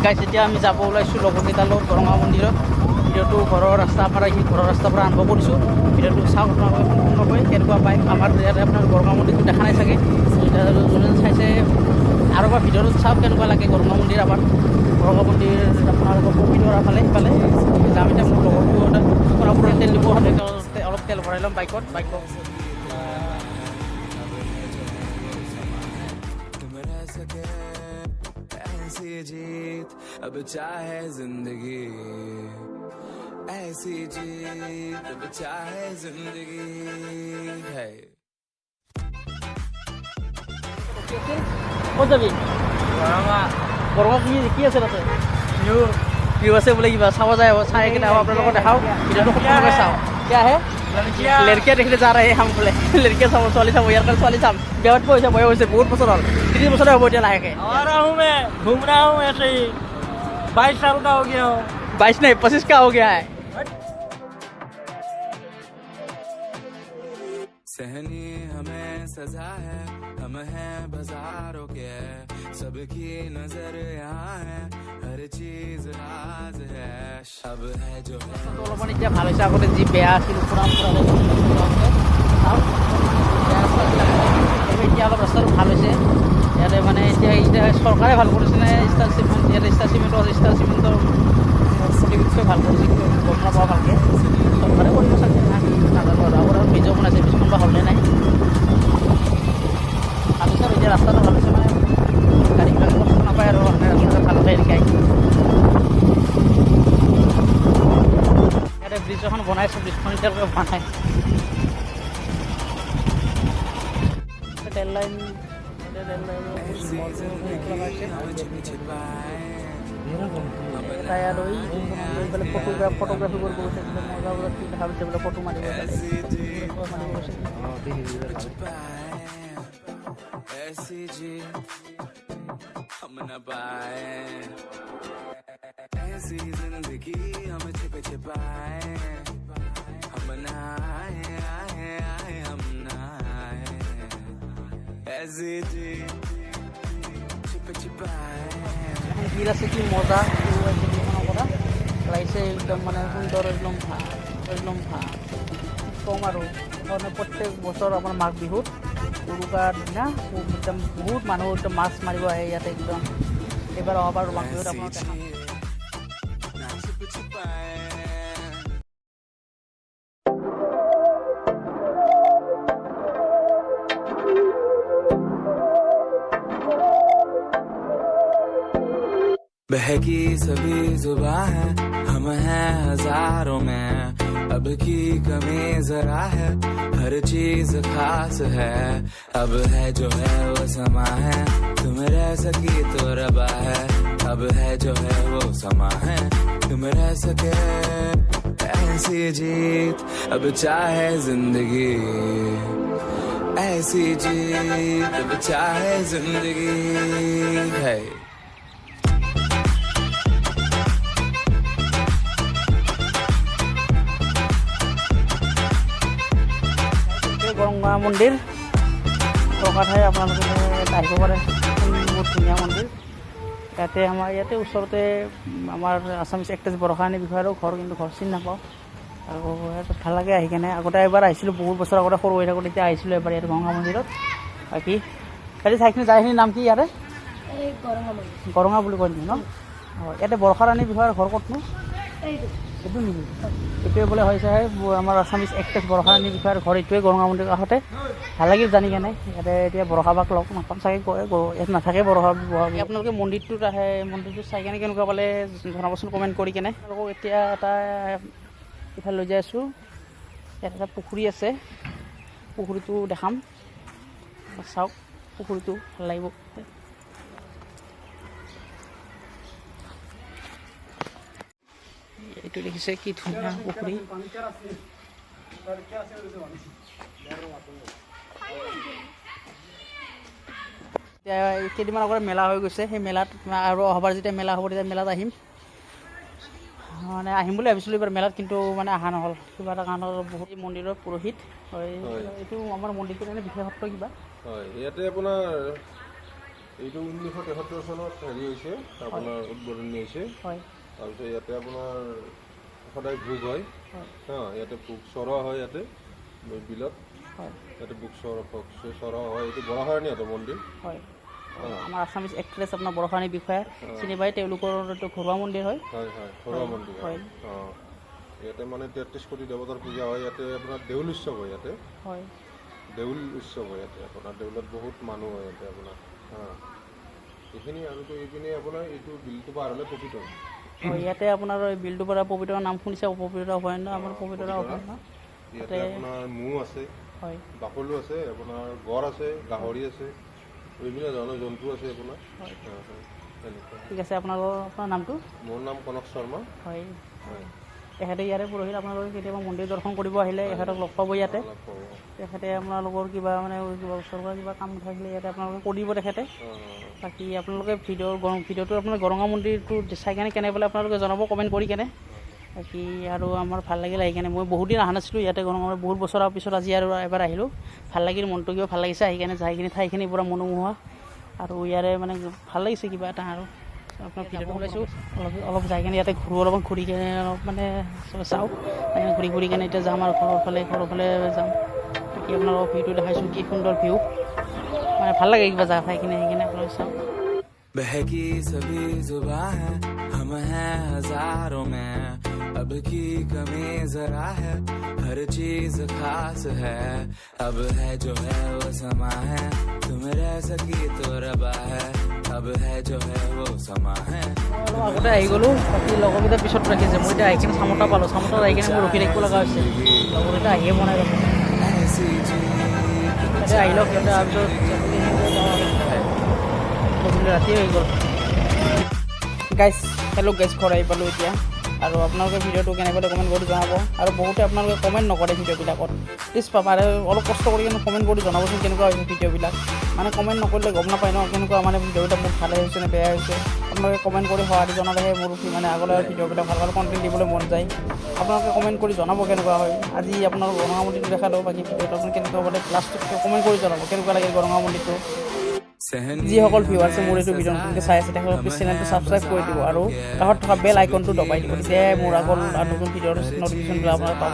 গাইছ এতিয়া আমি যাব ওলাইছোঁ লগৰকেইটাৰ লগত গৰঙা মন্দিৰত। ভিডিঅ'টো ঘৰৰ ৰাস্তাৰ পৰা আৰম্ভ কৰিছোঁ। ভিডিঅ'টো চাওক আপোনালোকে সম্পূৰ্ণকৈ কেনেকুৱা পায়। আমাৰ ইয়াতে আপোনাৰ গৰঙা মন্দিৰটো দেখা নাই চাগে, যোনে চাইছে আৰু এবাৰ ভিডিঅ'টো চাওক কেনেকুৱা লাগে গৰঙা মন্দিৰ। আমাৰ গৰঙা মন্দিৰ আপোনালোকৰ পবিতৰা ফালে সিফালে যাম। এতিয়া মোৰ লগৰটো সোণাপুৰত তেল দিব, অলপ তেল ভৰাই ল'ম বাইকত। ऐसी जीत अब चाहे जिंदगी, ऐसी जीत अब चाहे जिंदगी है। ক'ত যাবি? গৰঙা কি আছে তাতে? ভিউ আছে বোলে, কিবা চাব যায়। চাই কিনে আপোনালোকক দেখাওঁ, ভিডিঅ'টো সম্পূৰ্ণকৈ চাওঁ। क्या है? लड़कियाँ देखने जा रहे हैं हम बोले। लड़कियाँ चाब ছোৱালী চাব, ইয়াৰ কাৰণে ছোৱালী চাম। বিয়াত বয়স হৈছে বহুত বছৰ হ'ল, 30 বছৰে হ'ব এতিয়া লাহেকৈ। और हूँ मैं घूम रहा हूँ ऐसे ही, 22 साल का हो गया हूँ। 22 नहीं 25 का हो गया है। सहनी हमें सजा है, हम हैं बाजारों के, सबकी नजर यहाँ है, हर चीज राज है, अब है जो है। অলপমান এতিয়া ভাল হৈছে, আগতে যি বেয়া আছিল এতিয়া অলপ ৰাস্তাটো ভাল হৈছে। ইয়াতে মানে এতিয়া চৰকাৰে ভাল কৰিছে নে ষ্টাৰ চিমেণ্ট, ইয়াতে ষ্টাৰ চিমেণ্টৰ প্ৰতিবিধকৈ ভাল কৰিছে, কিন্তু গম নাপাওঁ ভালকৈ। চৰকাৰে কৰিব চাগে, নাজানো আৰু। আগতে নিজেও বনাইছে, কিছুমান বা হ'লে নাই। ভাল হৈছে আৰু এতিয়া ৰাস্তাটো ভাল হৈছে, মানে গাড়ীবিলাকে কষ্ট নাপায় আৰু ৰাস্তাটো ভাল হয় এনেকৈ। ইয়াতে ব্ৰিজ এখন বনাইছে, ব্ৰিজখন এতিয়ালৈকে হোৱা নাই। ৰেল লাইন টায়াৰ হৈ এইফালে ফটোগ্ৰাফী কৰিব গৈছে, মজা মজা কি দেখা পাইছে বোলে, ফটো মাৰিব গৈছে। ऐसी जी हम न पाए, ऐसी जिंदगी हम छिपाए, हम ना आए हम ना आए, ऐसी जी छिपाए। বিল আছে কি মজা বিলখনৰ পৰা লাগিছে, একদম মানে সুন্দৰ, একদম ভাল কম আৰু। মানে প্ৰত্যেক বছৰ আপোনাৰ মাঘ বিহুত উৰুকাৰ দিনা একদম বহুত মানুহ একদম মাছ মাৰিব আহে ইয়াতে একদম। এইবাৰ অহাবাৰ মাঘ বিহুত আপোনাৰ দেখাম। बहकी सभी जुबां है, हम हैं हजारों में, अब की कमी जरा है, हर चीज खास है, अब है जो है वो समा है, तुम रह सकी तो रबा है, अब है जो है वो समा है, तुम रह सके, ऐसी जीत अब चाहे जिंदगी, ऐसी जीत अब चाहे जिंदगी है। গৰঙা মন্দিৰ থকা ঠাই আপোনালোকে আহিব পাৰে। বহুত ধুনীয়া মন্দিৰ। ইয়াতে ওচৰতে আমাৰ আছামিছ এক্ট্ৰেছ বৰষাৰাণী বিষয়াৰো ঘৰ, কিন্তু ঘৰ চিনি নাপাওঁ। আৰু ইয়াত ভাল লাগে আহি কেনে। আগতে এবাৰ আহিছিলোঁ, বহুত বছৰ আগতে সৰু হৈ থাকোঁতে, তেতিয়া আহিছিলোঁ এবাৰ ইয়াত গৰঙা মন্দিৰত। বাকী কালি ঠাইখিনি যায়খিনি নাম কি ইয়াতে? গৰঙা বুলি কয় নেকি ন? অঁ, ইয়াতে বৰষাৰাণী বিষয়াৰ ঘৰ ক'তনো? এইটো নেকি? এইটোৱে বোলে হৈছে আমাৰ আছামিছ এক্ট্ৰেছ বৰষাৰাণী বিষয়াৰ ঘৰ, এইটোৱে গৰঙা মন্দিৰৰ কাষতে। ভাল লাগিল জানি কেনে। ইয়াতে এতিয়া বৰষাবাক লগ নাপাম চাগে, ইয়াত নাথাকে বৰষা। আপোনালোকে মন্দিৰটোত আহে, মন্দিৰটো চাই কেনে কেনেকুৱা পালে জনাবচোন কমেণ্ট কৰি কেনে। আপোনালোকক এতিয়া এটা ইফালে লৈ যাই আছোঁ। ইয়াত এটা পুখুৰী আছে, পুখুৰীটো দেখাম, চাওক পুখুৰীটো, ভাল লাগিব। এইটো দেখিছে কি ধুনীয়া পুখুৰী। এতিয়া কেইদিনমান আগতে মেলা হৈ গৈছে, সেই মেলাত আৰু অহাবাৰ যেতিয়া মেলা হ'ব তেতিয়া মেলাত আহিম। মানে আহিম বুলি ভাবিছিলোঁ এইবাৰ মেলাত, কিন্তু মানে অহা নহ'ল কিবা এটা কাৰণত। বহুত মন্দিৰৰ পুৰোহিত হয়, এইটো আমাৰ মন্দিৰটোৰ কাৰণে বিশেষত্ব কিবা? হয়, ইয়াতে আপোনাৰ এইটো 1973 চনত হেৰি হৈছে আপোনাৰ উদ্বোধনী হৈছে। হয় তাৰপিছত ইয়াতে আপোনাৰ সদায় ভোগ হয় ইয়াতে ভোগ চৰোৱা হয় ইয়াতে বিলত হয় ইয়াতে ভোগ চৰোৱা হয়। এইটো বৰাশাৰণীহঁতৰ মন্দিৰ। হয় আমাৰ আছামিজ এক্ট্ৰেছ আপোনাৰ বৰষাণী বিষয়া চিনি পায়, তেওঁলোকৰ এইটো ঘৰুৱা মন্দিৰ হয়। হয় হয় ঘৰুৱা মন্দিৰ হয় ইয়াতে মানে 33 কোটি দেৱতাৰ পূজা হয়। ইয়াতে আপোনাৰ দেউল উৎসৱ হয় ইয়াতে হয় দেউল উৎসৱ হয় ইয়াতে আপোনাৰ দেউলত বহুত মানুহ হয় ইয়াতে আপোনাৰ এইখিনি আৰুতো এইপিনে আপোনাৰ এইটো বিলটো পাৰ হ'লে পবিত্ৰ হয় ইয়াতে আপোনাৰ বিলটোৰ পৰা পবিতৰা নাম শুনিছে, পবিতৰা অভয়াৰণ্য আমাৰ পবিতৰা অভয়াৰণ্য। ইয়াতে আপোনাৰ ম'হ আছে, হয় বাকলো আছে, আপোনাৰ গড় আছে, গাহৰি আছে, বিভিন্ন ধৰণৰ জন্তু আছে আপোনাৰ। তেনেকুৱা ঠিক আছে, আপোনাৰ নামটো? মোৰ নাম কনক শৰ্মা। হয় হয় তেখেতে ইয়াৰে পৰহিলে আপোনালোকে কেতিয়াবা মন্দিৰ দৰ্শন কৰিব আহিলে এখেতক লগ পাব ইয়াতে। তেখেতে আপোনালোকৰ কিবা মানে কিবা ওচৰৰ পৰা কিবা কাম থাকিলে ইয়াতে আপোনালোকে কৰিব তেখেতে। বাকী আপোনালোকে ভিডিঅ'টো আপোনাৰ গৰঙা মন্দিৰটো চাই কেনে পালে আপোনালোকে জনাব কমেণ্ট কৰি কেনে। বাকী আৰু আমাৰ ভাল লাগিল আহি কেনে, মই বহুত দিন অহা নাছিলোঁ ইয়াতে গৰঙা বহুত বছৰৰ পিছত আজি আৰু এবাৰ আহিলোঁ। ভাল লাগিল, মনটো কিবা ভাল লাগিছে আহি কেনে, যাইখিনি ঠাইখিনি পূৰা মনোমোহা আৰু ইয়াৰে মানে ভাল লাগিছে কিবা এটা। আৰু আপোনাৰ ভিডিঅ'টো ওলাইছোঁ অলপ যাই কেনে ইয়াতে অলপমান ঘূৰি কেনে অলপ মানে চাওঁ, ঘূৰি কেনে এতিয়া যাম আৰু ঘৰৰ ফালে যাম। বাকী আপোনালোকক ভিউটো দেখাইছোঁ, কি সুন্দৰ ভিউ, মানে ভাল লাগে কিবা জাগা ঠাইখিনি আহি কেনে আপোনালোকে চাওঁ। बहकी सभी जुबां है, हम हैं हजारों में, अब की कमी जरा है, हर चीज खास है, अब है जो है वो समा है, तुम रह सकी तो रबा है, अब है जो है वो समा है। আগতে আহি গ'লোঁ, বাকী লগৰকেইটা পিছত ৰাখিছে, মই এতিয়া আহি কিনে চামোটা পালোঁ, চামোটা আহি কিনে মই ৰখি থাকিব লগা হৈছে, লগৰকেইটা আহিয়ে বনাই ৰখে। এতিয়া আহি লওক, সিহঁতে তাৰপিছত ৰাতি হৈ গ'ল। হেল্ল' গাইজ, ঘৰ আহি পালোঁ এতিয়া। আৰু আপোনালোকে ভিডিঅ'টো কেনে পালে কমেণ্ট কৰি জনাব। আৰু বহুতে আপোনালোকে কমেণ্ট নকৰে ভিডিঅ'বিলাকত, প্লিজ পাবা অলপ কষ্ট কৰি কিনে কমেণ্ট কৰি জনাবচোন কেনেকুৱা হৈছে ভিডিঅ'বিলাক। মানে কমেণ্ট নকৰিলে গম নাপায় ন কেনেকুৱা মানে ভিডিঅ'বিলাক মোৰ ভালে হৈছে নে বেয়া হৈছে। আপোনালোকে কমেণ্ট কৰি সহায় জনালেহে মোৰ মানে আগলৈ ভিডিঅ'বিলাক ভাল কণ্টেণ্ট দিবলৈ মন যায়। আপোনালোকে কমেণ্ট কৰি জনাব কেনেকুৱা হয়। আজি আপোনালোক গৰঙা মন্দিৰটো দেখালোঁ, বাকী ভিডিঅ'টো আপুনি কেনেকুৱা পালে লাষ্টত কমেণ্ট কৰি জনাব কেনেকুৱা লাগে গৰঙা মন্দিৰটো। যিসকল ভিউ আছে মোৰ এইটো ভিডিঅ' নতুনকৈ চাই আছে তেখেতক প্লিজ চেনেলটো ছাবস্ক্ৰাইব কৰি দিব আৰু কাষত থকা বেল আইকনটো দবাই দিব, তেতিয়াহে মোৰ আগৰ নতুন ভিডিঅ'ৰ নটিফিকেশ্যনবিলাক আপোনালোকে পাব।